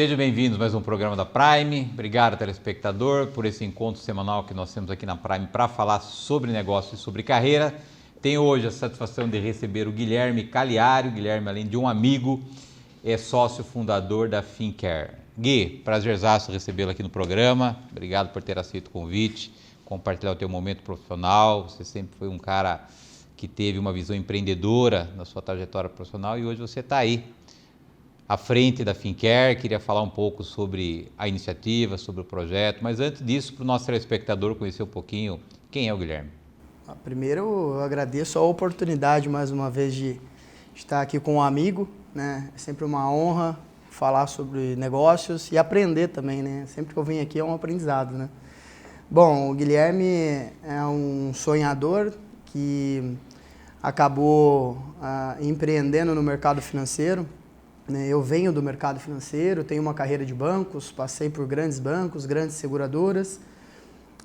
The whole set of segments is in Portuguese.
Sejam bem-vindos a mais um programa da Prime. Obrigado, telespectador, por esse encontro semanal que nós temos aqui na Prime para falar sobre negócios e sobre carreira. Tenho hoje a satisfação de receber o Guilherme Cagliari. O Guilherme, além de um amigo, é sócio fundador da Fincare. Gui, prazerzaço recebê-lo aqui no programa. Obrigado por ter aceito o convite, compartilhar o teu momento profissional. Você sempre foi um cara que teve uma visão empreendedora na sua trajetória profissional e hoje você está aí à frente da Fincare. Queria falar um pouco sobre a iniciativa, sobre o projeto, mas antes disso, para o nosso telespectador conhecer um pouquinho quem é o Guilherme. Primeiro, eu agradeço a oportunidade mais uma vez de estar aqui com um amigo, né? É sempre uma honra falar sobre negócios e aprender também, né? Sempre que eu venho aqui é um aprendizado, né? Bom, o Guilherme é um sonhador que acabou empreendendo no mercado financeiro. Eu venho do mercado financeiro, tenho uma carreira de bancos, passei por grandes bancos, grandes seguradoras.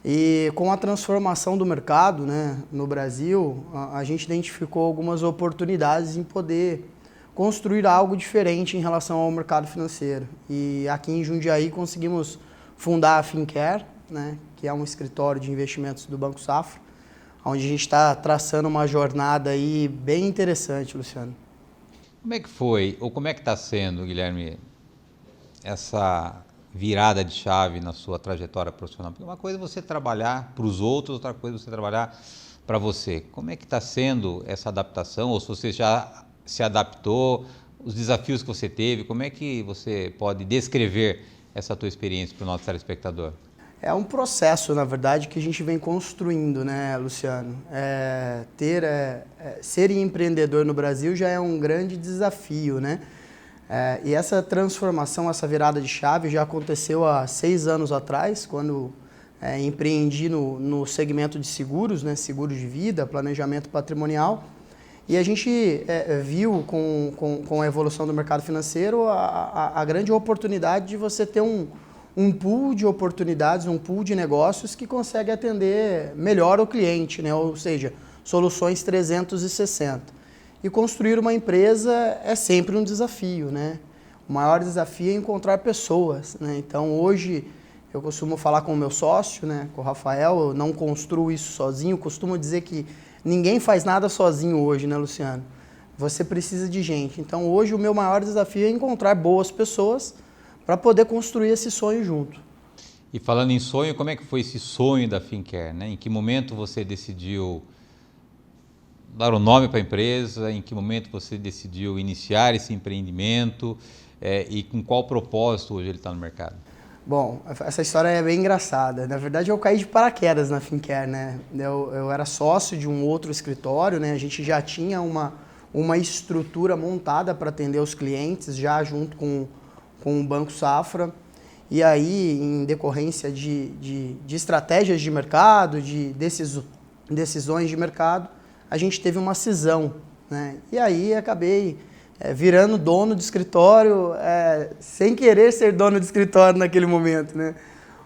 E com a transformação do mercado, né, no Brasil, a gente identificou algumas oportunidades em poder construir algo diferente em relação ao mercado financeiro. E aqui em Jundiaí conseguimos fundar a Fincare, né, que é um escritório de investimentos do Banco Safra, onde a gente está traçando uma jornada aí bem interessante, Luciano. Como é que foi, ou como é que está sendo, Guilherme, essa virada de chave na sua trajetória profissional? Porque uma coisa é você trabalhar para os outros, outra coisa é você trabalhar para você. Como é que está sendo essa adaptação, ou se você já se adaptou, os desafios que você teve, como é que você pode descrever essa tua experiência para o nosso telespectador? É um processo, na verdade, que a gente vem construindo, né, Luciano? Ser empreendedor no Brasil já é um grande desafio, né? E essa transformação, essa virada de chave já aconteceu há 6 anos atrás, quando empreendi no segmento de seguros, né, seguro de vida, planejamento patrimonial. E a gente viu com a evolução do mercado financeiro a grande oportunidade de você ter um pool de oportunidades, um pool de negócios que consegue atender melhor o cliente, né? Ou seja, soluções 360. E construir uma empresa é sempre um desafio, né? O maior desafio é encontrar pessoas, né? Então hoje eu costumo falar com o meu sócio, né, com o Rafael, eu não construo isso sozinho, costumo dizer que ninguém faz nada sozinho hoje, né, Luciano? Você precisa de gente. Então hoje o meu maior desafio é encontrar boas pessoas para poder construir esse sonho junto. E falando em sonho, como é que foi esse sonho da Fincare, né? Em que momento você decidiu dar o nome para a empresa? Em que momento você decidiu iniciar esse empreendimento? E com qual propósito hoje ele está no mercado? Bom, essa história é bem engraçada. Na verdade, eu caí de paraquedas na Fincare, né? Eu era sócio de um outro escritório, né? A gente já tinha uma estrutura montada para atender os clientes, já junto com o Banco Safra. E aí, em decorrência de estratégias de mercado, de decisões de mercado, a gente teve uma cisão, né? E aí acabei virando dono de escritório, sem querer ser dono de escritório naquele momento, né?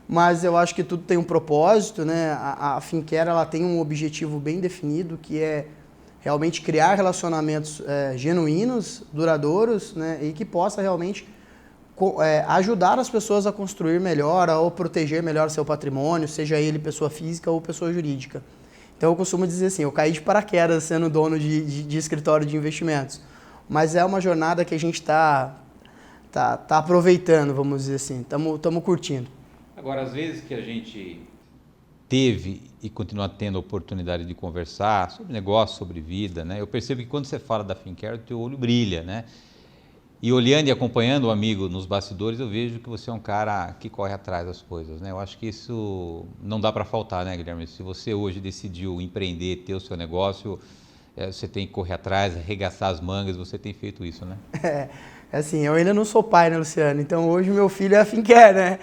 Mas eu acho que tudo tem um propósito, né? A Fincare, ela tem um objetivo bem definido, que é realmente criar relacionamentos genuínos, duradouros, né? E que possa realmente ajudar as pessoas a construir melhor ou proteger melhor seu patrimônio, seja ele pessoa física ou pessoa jurídica. Então eu costumo dizer assim, eu caí de paraquedas sendo dono de escritório de investimentos, mas é uma jornada que a gente tá aproveitando, vamos dizer assim, estamos curtindo. Agora, às vezes que a gente teve e continua tendo a oportunidade de conversar sobre negócio, sobre vida, né? Eu percebo que quando você fala da Fincare, o teu olho brilha, né? E olhando e acompanhando o amigo nos bastidores, eu vejo que você é um cara que corre atrás das coisas, né? Eu acho que isso não dá para faltar, né, Guilherme? Se você hoje decidiu empreender, ter o seu negócio, você tem que correr atrás, arregaçar as mangas, você tem feito isso, né? Assim, eu ainda não sou pai, né, Luciano? Então hoje meu filho é a Fincare, né?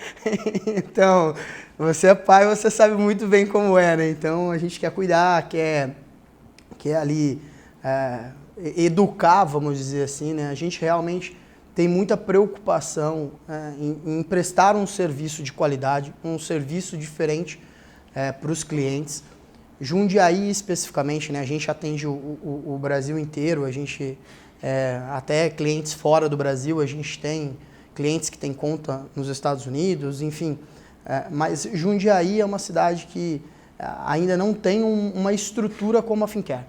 Então, você é pai, você sabe muito bem como é, né? Então a gente quer cuidar, quer ali educar, vamos dizer assim, né? A gente realmente tem muita preocupação em prestar um serviço de qualidade, um serviço diferente para os clientes. Jundiaí especificamente, né? A gente atende o Brasil inteiro, a gente até clientes fora do Brasil, a gente tem clientes que têm conta nos Estados Unidos, enfim. Mas Jundiaí é uma cidade que ainda não tem uma estrutura como a Fincare.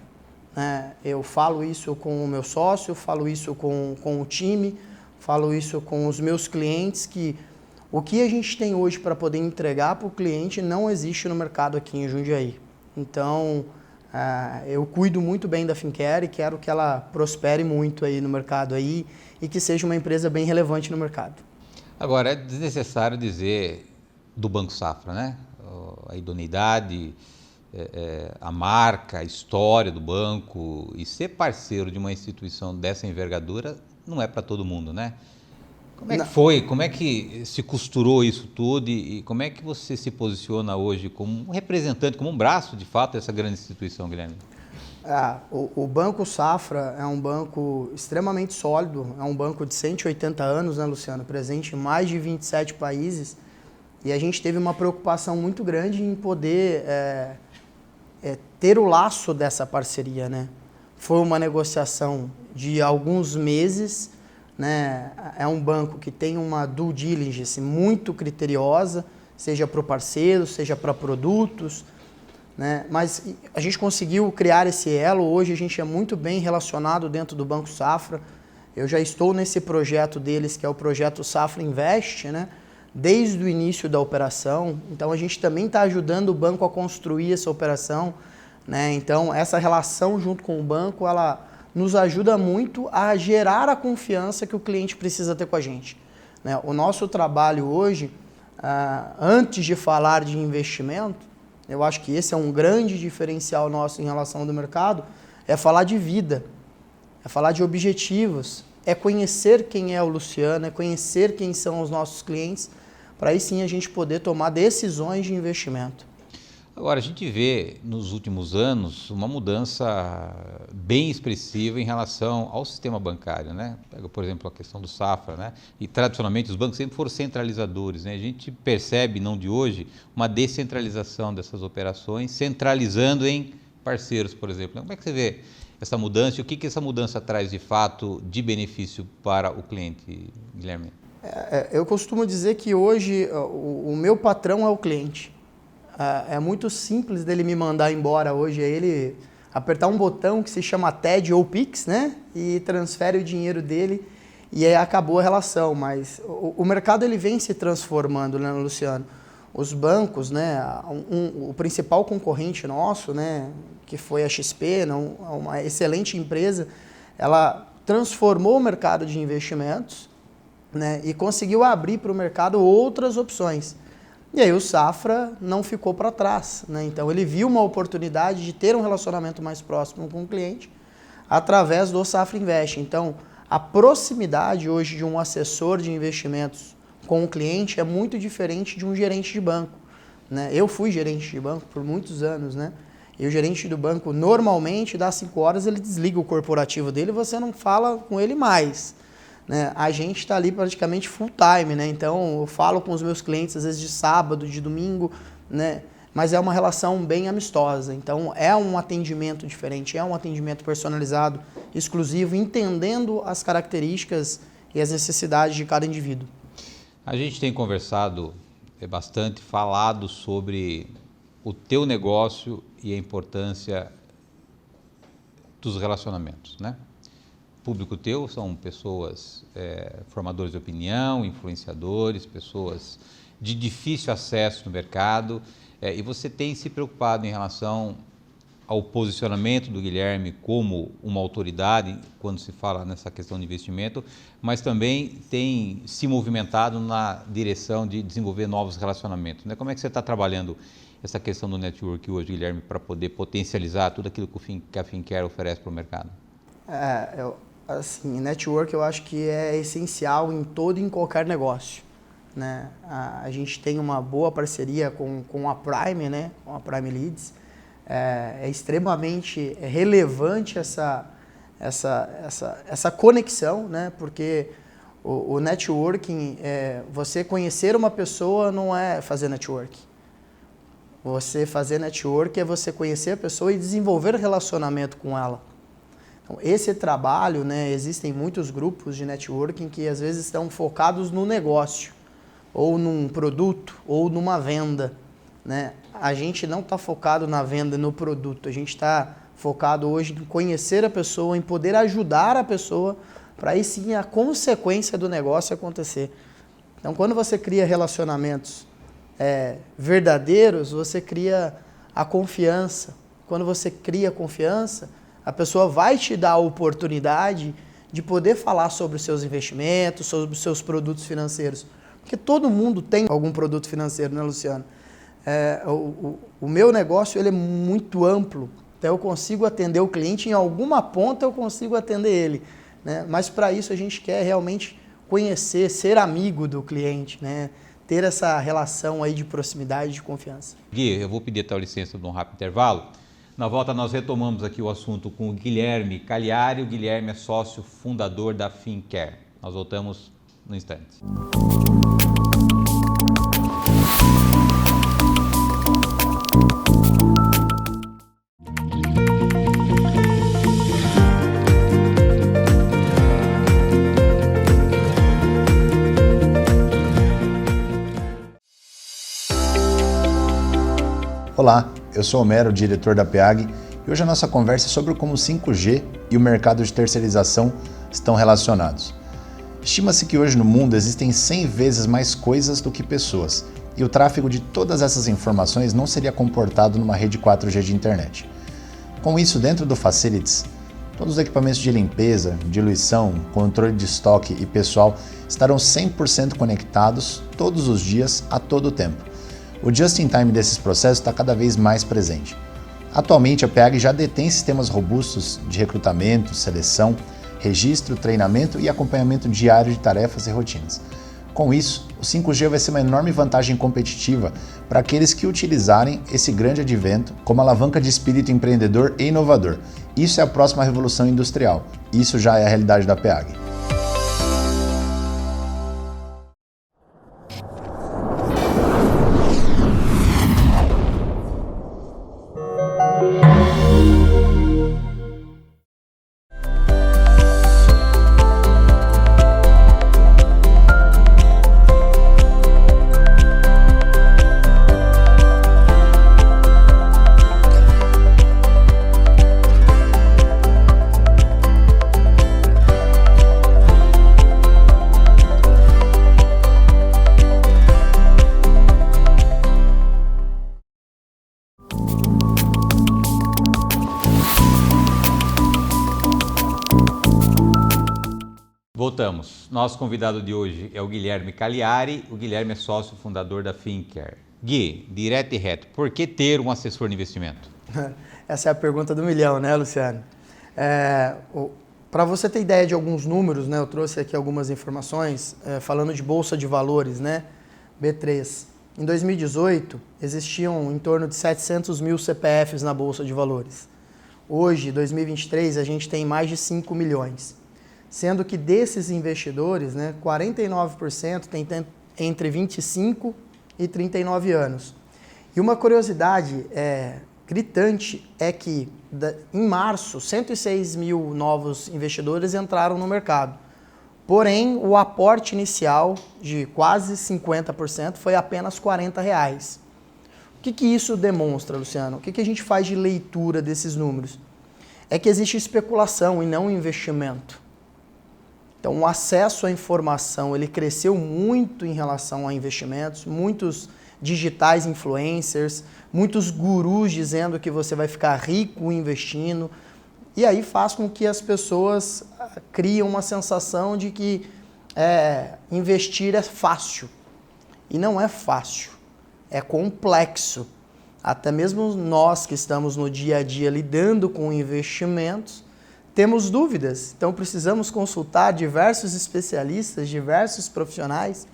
Eu falo isso com o meu sócio, falo isso com o time, falo isso com os meus clientes, que o que a gente tem hoje para poder entregar para o cliente não existe no mercado aqui em Jundiaí. Então, eu cuido muito bem da Fincare e quero que ela prospere muito aí no mercado aí e que seja uma empresa bem relevante no mercado. Agora, é desnecessário dizer do Banco Safra, né? A idoneidade, a marca, a história do banco, e ser parceiro de uma instituição dessa envergadura não é para todo mundo, né? Como é que foi? Como é que se costurou isso tudo e como é que você se posiciona hoje como um representante, como um braço, de fato, dessa grande instituição, Guilherme? O Banco Safra é um banco extremamente sólido, é um banco de 180 anos, né, Luciano? Presente em mais de 27 países, e a gente teve uma preocupação muito grande em poder ter o laço dessa parceria, né? Foi uma negociação de alguns meses, né? É um banco que tem uma due diligence muito criteriosa, seja para o parceiro, seja para produtos, né? Mas a gente conseguiu criar esse elo. Hoje a gente é muito bem relacionado dentro do Banco Safra. Eu já estou nesse projeto deles, que é o projeto Safra Invest, né? Desde o início da operação. Então a gente também está ajudando o banco a construir essa operação, né? Então essa relação junto com o banco, ela nos ajuda muito a gerar a confiança que o cliente precisa ter com a gente, né? O nosso trabalho hoje, antes de falar de investimento, eu acho que esse é um grande diferencial nosso em relação ao mercado, é falar de vida, é falar de objetivos, é conhecer quem é o Luciano, é conhecer quem são os nossos clientes, para aí sim a gente poder tomar decisões de investimento. Agora, a gente vê nos últimos anos uma mudança bem expressiva em relação ao sistema bancário, né? Pega, por exemplo, a questão do Safra, né? E tradicionalmente os bancos sempre foram centralizadores, né? A gente percebe, não de hoje, uma descentralização dessas operações, centralizando em parceiros, por exemplo. Como é que você vê essa mudança e o que essa mudança traz de fato de benefício para o cliente, Guilherme? Eu costumo dizer que hoje o meu patrão é o cliente. É muito simples dele me mandar embora hoje, é ele apertar um botão que se chama TED ou Pix, né? E transfere o dinheiro dele e aí acabou a relação. Mas o mercado ele vem se transformando, né, Luciano? Os bancos, né? O principal concorrente nosso, né? Que foi a XP, uma excelente empresa, ela transformou o mercado de investimentos, né? E conseguiu abrir para o mercado outras opções. E aí o Safra não ficou para trás, né? Então ele viu uma oportunidade de ter um relacionamento mais próximo com o cliente através do Safra Invest. Então a proximidade hoje de um assessor de investimentos com o cliente é muito diferente de um gerente de banco, né? Eu fui gerente de banco por muitos anos, né? E o gerente do banco normalmente das 5 horas ele desliga o corporativo dele e você não fala com ele mais, né? A gente está ali praticamente full time, né? Então eu falo com os meus clientes às vezes de sábado, de domingo, né? Mas é uma relação bem amistosa. Então é um atendimento diferente, é um atendimento personalizado, exclusivo, entendendo as características e as necessidades de cada indivíduo. A gente tem conversado bastante, falado sobre o teu negócio e a importância dos relacionamentos, né? Público teu são pessoas formadores de opinião, influenciadores, pessoas de difícil acesso no mercado, e você tem se preocupado em relação ao posicionamento do Guilherme como uma autoridade quando se fala nessa questão de investimento, mas também tem se movimentado na direção de desenvolver novos relacionamentos, né? Como é que você está trabalhando essa questão do network hoje, Guilherme, para poder potencializar tudo aquilo que a Fincare oferece para o mercado? Assim, network eu acho que é essencial em todo e em qualquer negócio, né? A gente tem uma boa parceria com a Prime, né? Com a Prime Leads. É extremamente relevante essa conexão, né? Porque o networking, você conhecer uma pessoa não é fazer networking. Você fazer network é você conhecer a pessoa e desenvolver relacionamento com ela. Então, esse trabalho, né, existem muitos grupos de networking que às vezes estão focados no negócio, ou num produto, ou numa venda, né? A gente não está focado na venda, no produto, a gente está focado hoje em conhecer a pessoa, em poder ajudar a pessoa, para aí sim a consequência do negócio acontecer. Então, quando você cria relacionamentos verdadeiros, você cria a confiança. Quando você cria confiança, a pessoa vai te dar a oportunidade de poder falar sobre os seus investimentos, sobre os seus produtos financeiros. Porque todo mundo tem algum produto financeiro, né, Luciano? O meu negócio ele é muito amplo, então eu consigo atender o cliente, em alguma ponta eu consigo atender ele, né? Mas para isso a gente quer realmente conhecer, ser amigo do cliente, né? Ter essa relação aí de proximidade, de confiança. Gui, eu vou pedir a tua licença de um rápido intervalo. Na volta nós retomamos aqui o assunto com o Guilherme Cagliari. O Guilherme é sócio fundador da Fincare. Nós voltamos no instante. Olá, eu sou Homero, diretor da PEAG, e hoje a nossa conversa é sobre como o 5G e o mercado de terceirização estão relacionados. Estima-se que hoje no mundo existem 100 vezes mais coisas do que pessoas, e o tráfego de todas essas informações não seria comportado numa rede 4G de internet. Com isso, dentro do Facilities, todos os equipamentos de limpeza, diluição, controle de estoque e pessoal estarão 100% conectados todos os dias, a todo tempo. O just-in-time desses processos está cada vez mais presente. Atualmente, a PEAG já detém sistemas robustos de recrutamento, seleção, registro, treinamento e acompanhamento diário de tarefas e rotinas. Com isso, o 5G vai ser uma enorme vantagem competitiva para aqueles que utilizarem esse grande advento como alavanca de espírito empreendedor e inovador. Isso é a próxima revolução industrial. Isso já é a realidade da PEAG. Voltamos. Nosso convidado de hoje é o Guilherme Cagliari. O Guilherme é sócio fundador da Fincare. Gui, direto e reto, por que ter um assessor de investimento? Essa é a pergunta do milhão, né, Luciano? Para você ter ideia de alguns números, né, eu trouxe aqui algumas informações falando de Bolsa de Valores, né, B3. Em 2018, existiam em torno de 700 mil CPFs na Bolsa de Valores. Hoje, 2023, a gente tem mais de 5 milhões. Sendo que desses investidores, né, 49% tem entre 25 e 39 anos. E uma curiosidade gritante é que, em março, 106 mil novos investidores entraram no mercado. Porém, o aporte inicial de quase 50% foi apenas R$ 40. O que isso demonstra, Luciano? O que a gente faz de leitura desses números? É que existe especulação e não investimento. Então, o acesso à informação ele cresceu muito em relação a investimentos, muitos digitais influencers, muitos gurus dizendo que você vai ficar rico investindo, e aí faz com que as pessoas criem uma sensação de que investir é fácil. E não é fácil, é complexo. Até mesmo nós que estamos no dia a dia lidando com investimentos, temos dúvidas, então precisamos consultar diversos especialistas, diversos profissionais.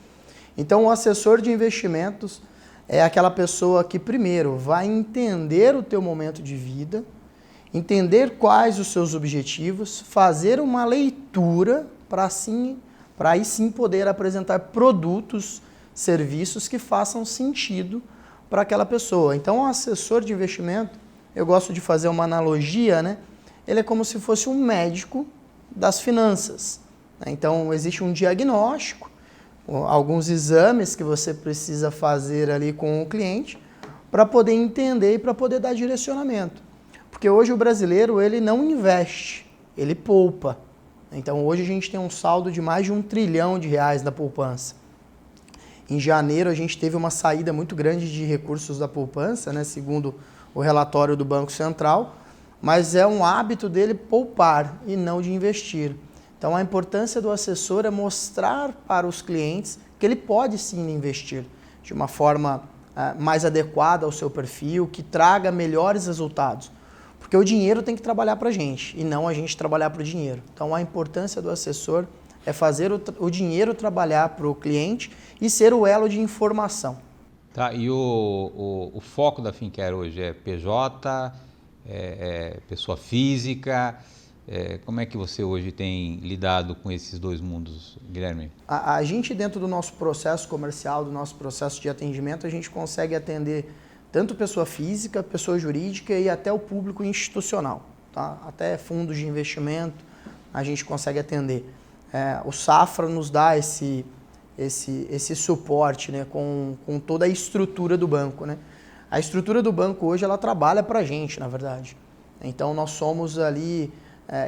Então o assessor de investimentos é aquela pessoa que primeiro vai entender o teu momento de vida, entender quais os seus objetivos, fazer uma leitura para aí sim poder apresentar produtos, serviços que façam sentido para aquela pessoa. Então o assessor de investimento, eu gosto de fazer uma analogia, né? ele é como se fosse um médico das finanças. Então, existe um diagnóstico, alguns exames que você precisa fazer ali com o cliente para poder entender e para poder dar direcionamento. Porque hoje o brasileiro, ele não investe, ele poupa. Então, hoje a gente tem um saldo de mais de R$1 trilhão na poupança. Em janeiro, a gente teve uma saída muito grande de recursos da poupança, né, segundo o relatório do Banco Central, mas é um hábito dele poupar e não de investir. Então, a importância do assessor é mostrar para os clientes que ele pode sim investir de uma forma mais adequada ao seu perfil, que traga melhores resultados. Porque o dinheiro tem que trabalhar para a gente e não a gente trabalhar para o dinheiro. Então, a importância do assessor é fazer o dinheiro trabalhar para o cliente e ser o elo de informação. Tá, e o foco da Fincare hoje é PJ, pessoa física? Como é que você hoje tem lidado com esses dois mundos, Guilherme? A gente, dentro do nosso processo comercial, do nosso processo de atendimento, a gente consegue atender tanto pessoa física, pessoa jurídica e até o público institucional. Tá? Até fundos de investimento a gente consegue atender. O Safra nos dá esse suporte, né, com toda a estrutura do banco. Né? A estrutura do banco hoje ela trabalha para a gente, na verdade. Então, nós somos ali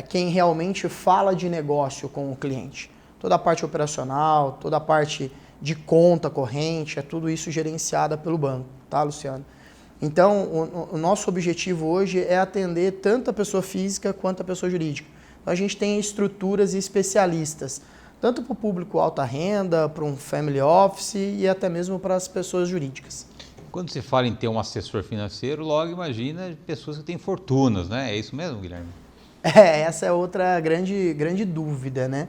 quem realmente fala de negócio com o cliente. Toda a parte operacional, toda a parte de conta corrente, tudo isso gerenciada pelo banco, tá, Luciano? Então, o nosso objetivo hoje é atender tanto a pessoa física quanto a pessoa jurídica. Então, a gente tem estruturas e especialistas, tanto para o público alta renda, para um family office e até mesmo para as pessoas jurídicas. Quando se fala em ter um assessor financeiro, logo imagina pessoas que têm fortunas, né? É isso mesmo, Guilherme? Essa é outra grande dúvida, né?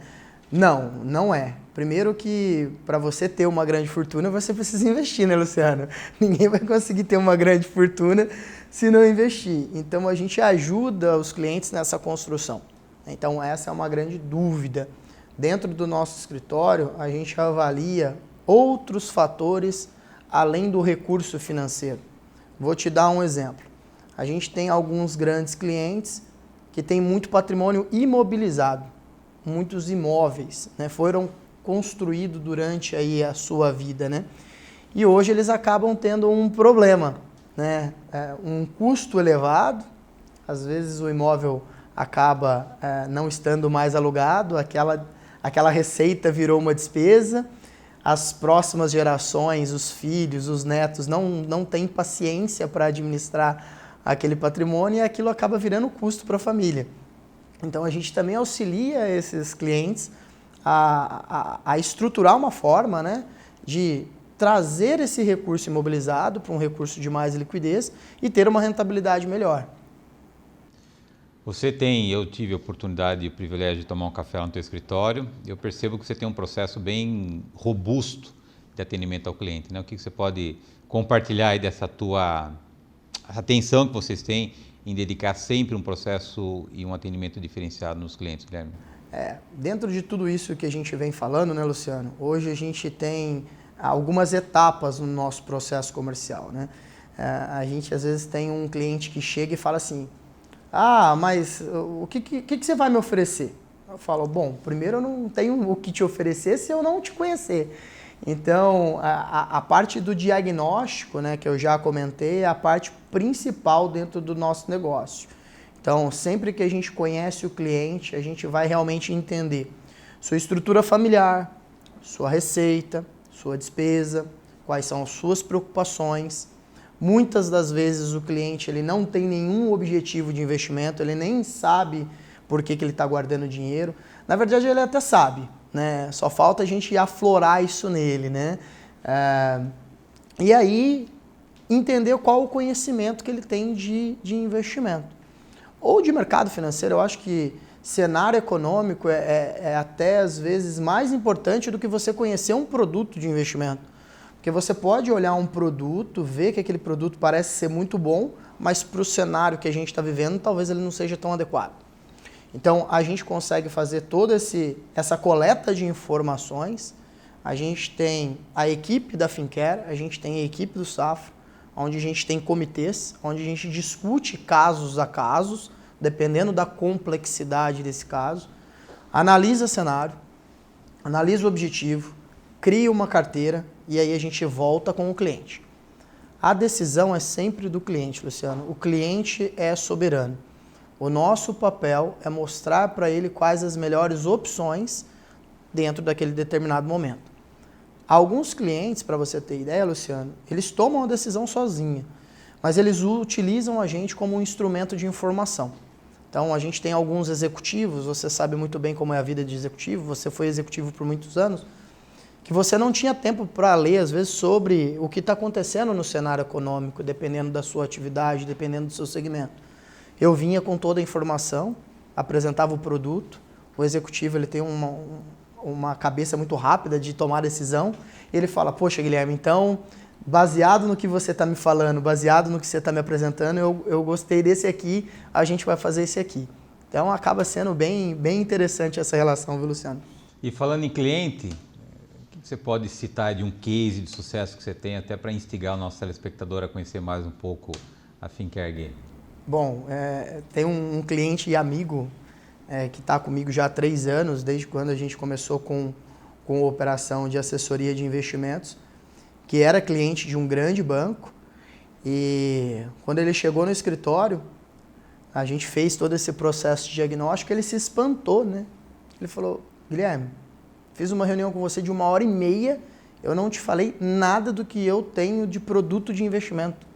Não é. Primeiro que para você ter uma grande fortuna, você precisa investir, né, Luciano? Ninguém vai conseguir ter uma grande fortuna se não investir. Então, a gente ajuda os clientes nessa construção. Então, essa é uma grande dúvida. Dentro do nosso escritório, a gente avalia outros fatores além do recurso financeiro. Vou te dar um exemplo. A gente tem alguns grandes clientes que têm muito patrimônio imobilizado, muitos imóveis, né, foram construídos durante aí a sua vida, né? E hoje eles acabam tendo um problema, né? Um custo elevado, às vezes o imóvel acaba não estando mais alugado, aquela receita virou uma despesa, as próximas gerações, os filhos, os netos não têm paciência para administrar aquele patrimônio e aquilo acaba virando custo para a família. Então, a gente também auxilia esses clientes a estruturar uma forma, né, de trazer esse recurso imobilizado para um recurso de mais liquidez e ter uma rentabilidade melhor. Eu tive a oportunidade e o privilégio de tomar um café lá no teu escritório. Eu percebo que você tem um processo bem robusto de atendimento ao cliente, né? O que você pode compartilhar aí dessa tua atenção que vocês têm em dedicar sempre um processo e um atendimento diferenciado nos clientes, Guilherme? Dentro de tudo isso que a gente vem falando, né, Luciano? Hoje a gente tem algumas etapas no nosso processo comercial, né? A gente às vezes tem um cliente que chega e fala assim: mas o que você vai me oferecer? Eu falo: bom, primeiro eu não tenho o que te oferecer se eu não te conhecer. Então, a parte do diagnóstico, né, que eu já comentei, é a parte principal dentro do nosso negócio. Então, sempre que a gente conhece o cliente, a gente vai realmente entender sua estrutura familiar, sua receita, sua despesa, quais são as suas preocupações. Muitas das vezes o cliente ele não tem nenhum objetivo de investimento, ele nem sabe por que ele está guardando dinheiro. Na verdade, ele até sabe, né? Só falta a gente aflorar isso nele, né? E aí, entender qual o conhecimento que ele tem de investimento. Ou de mercado financeiro. Eu acho que cenário econômico é até às vezes mais importante do que você conhecer um produto de investimento. Porque você pode olhar um produto, ver que aquele produto parece ser muito bom, mas para o cenário que a gente está vivendo, talvez ele não seja tão adequado. Então, a gente consegue fazer toda essa coleta de informações. A gente tem a equipe da Fincare, a gente tem a equipe do Safra, onde a gente tem comitês, onde a gente discute casos a casos dependendo da complexidade desse caso, analisa cenário, analisa o objetivo, cria uma carteira e aí a gente volta com o cliente. A decisão é sempre do cliente, Luciano. O cliente é soberano. O nosso papel é mostrar para ele quais as melhores opções dentro daquele determinado momento. Alguns clientes, para você ter ideia, Luciano, eles tomam a decisão sozinha, mas eles utilizam a gente como um instrumento de informação. Então, a gente tem alguns executivos, você sabe muito bem como é a vida de executivo, você foi executivo por muitos anos, que você não tinha tempo para ler, às vezes, sobre o que está acontecendo no cenário econômico, dependendo da sua atividade, dependendo do seu segmento. Eu vinha com toda a informação, apresentava o produto, o executivo ele tem uma cabeça muito rápida de tomar decisão, e ele fala, poxa, Guilherme, então, baseado no que você está me falando, baseado no que você está me apresentando, eu gostei desse aqui, a gente vai fazer esse aqui. Então, acaba sendo bem interessante essa relação, viu, Luciano? E falando em cliente, o que você pode citar de um case de sucesso que você tem, até para instigar o nosso telespectador a conhecer mais um pouco a Fincare Game? Bom, tem um cliente e amigo que está comigo já há 3 anos, desde quando a gente começou com a operação de assessoria de investimentos, que era cliente de um grande banco, e quando ele chegou no escritório, a gente fez todo esse processo de diagnóstico, ele se espantou, né? Ele falou, Guilherme, fiz uma reunião com você de 1h30, eu não te falei nada do que eu tenho de produto de investimento.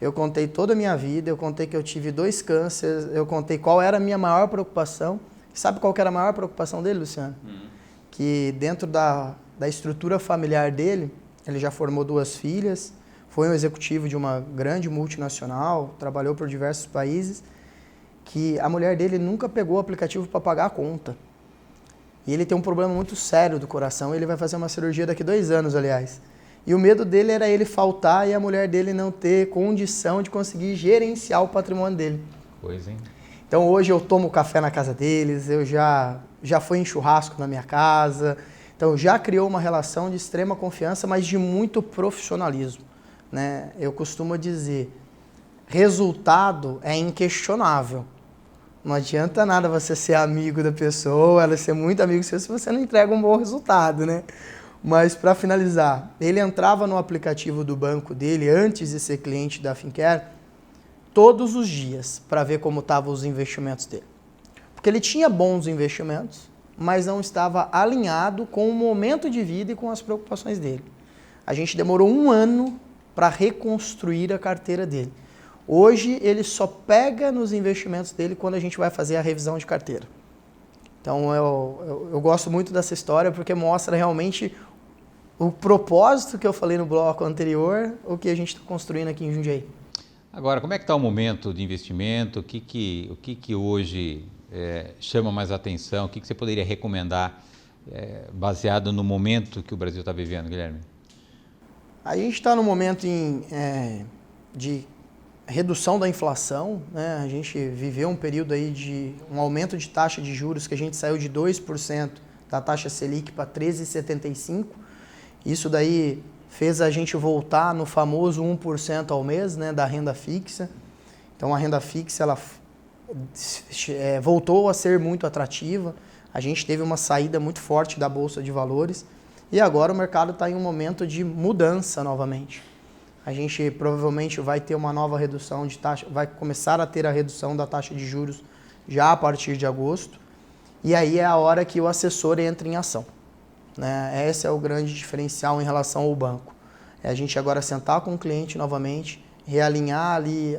Eu contei toda a minha vida, eu contei que eu tive 2 cânceres, eu contei qual era a minha maior preocupação. Sabe qual que era a maior preocupação dele, Luciano? Que dentro da estrutura familiar dele, ele já formou 2 filhas, foi um executivo de uma grande multinacional, trabalhou por diversos países, que a mulher dele nunca pegou o aplicativo para pagar a conta. E ele tem um problema muito sério do coração, ele vai fazer uma cirurgia daqui a 2 anos, aliás. E o medo dele era ele faltar e a mulher dele não ter condição de conseguir gerenciar o patrimônio dele. Coisa, hein? Então hoje eu tomo café na casa deles, eu já fui em churrasco na minha casa. Então já criou uma relação de extrema confiança, mas de muito profissionalismo, né? Eu costumo dizer, resultado é inquestionável. Não adianta nada você ser amigo da pessoa, ela ser muito amigo seu se você não entrega um bom resultado, né? Mas para finalizar, ele entrava no aplicativo do banco dele antes de ser cliente da Fincare todos os dias para ver como estavam os investimentos dele. Porque ele tinha bons investimentos, mas não estava alinhado com o momento de vida e com as preocupações dele. A gente demorou 1 ano para reconstruir a carteira dele. Hoje ele só pega nos investimentos dele quando a gente vai fazer a revisão de carteira. Então eu gosto muito dessa história porque mostra realmente o propósito que eu falei no bloco anterior, o que a gente está construindo aqui em Jundiaí. Agora, como é que está o momento de investimento? O que hoje chama mais atenção? O que você poderia recomendar baseado no momento que o Brasil está vivendo, Guilherme? A gente está no momento de redução da inflação, né? A gente viveu um período aí de um aumento de taxa de juros que a gente saiu de 2% da taxa Selic para 13,75%. Isso daí fez a gente voltar no famoso 1% ao mês, né, da renda fixa. Então a renda fixa ela voltou a ser muito atrativa. A gente teve uma saída muito forte da Bolsa de Valores e agora o mercado está em um momento de mudança novamente. A gente provavelmente vai ter uma nova redução de taxa, vai começar a ter a redução da taxa de juros já a partir de agosto. E aí é a hora que o assessor entra em ação, né? Esse é o grande diferencial em relação ao banco. É a gente agora sentar com o cliente novamente, realinhar ali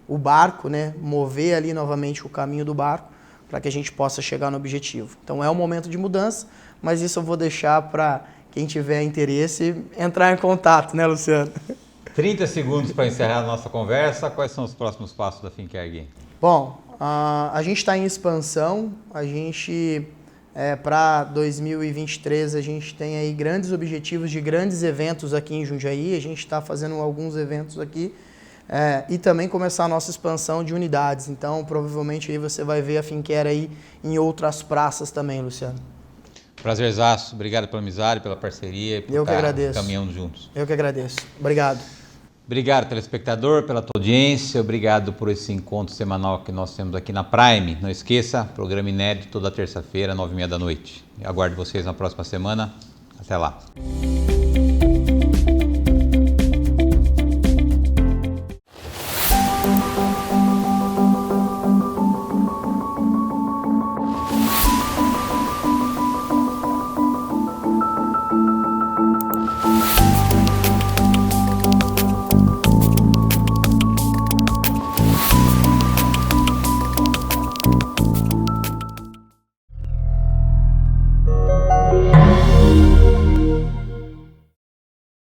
o barco, né? Mover ali novamente o caminho do barco para que a gente possa chegar no objetivo. Então é um momento de mudança, mas isso eu vou deixar para quem tiver interesse entrar em contato, né, Luciano? 30 segundos para encerrar a nossa conversa. Quais são os próximos passos da Fincare Game? Bom, a gente está em expansão. A gente, para 2023, a gente tem aí grandes objetivos de grandes eventos aqui em Jundiaí. A gente está fazendo alguns eventos aqui e também começar a nossa expansão de unidades. Então, provavelmente aí você vai ver a Fincare aí em outras praças também, Luciano. Prazerzaço, obrigado pela amizade, pela parceria e por Eu que agradeço. Caminhando juntos. Eu que agradeço. Obrigado. Obrigado, telespectador, pela tua audiência. Obrigado por esse encontro semanal que nós temos aqui na Prime. Não esqueça, programa inédito toda terça-feira, 9h30 da noite. Eu aguardo vocês na próxima semana. Até lá.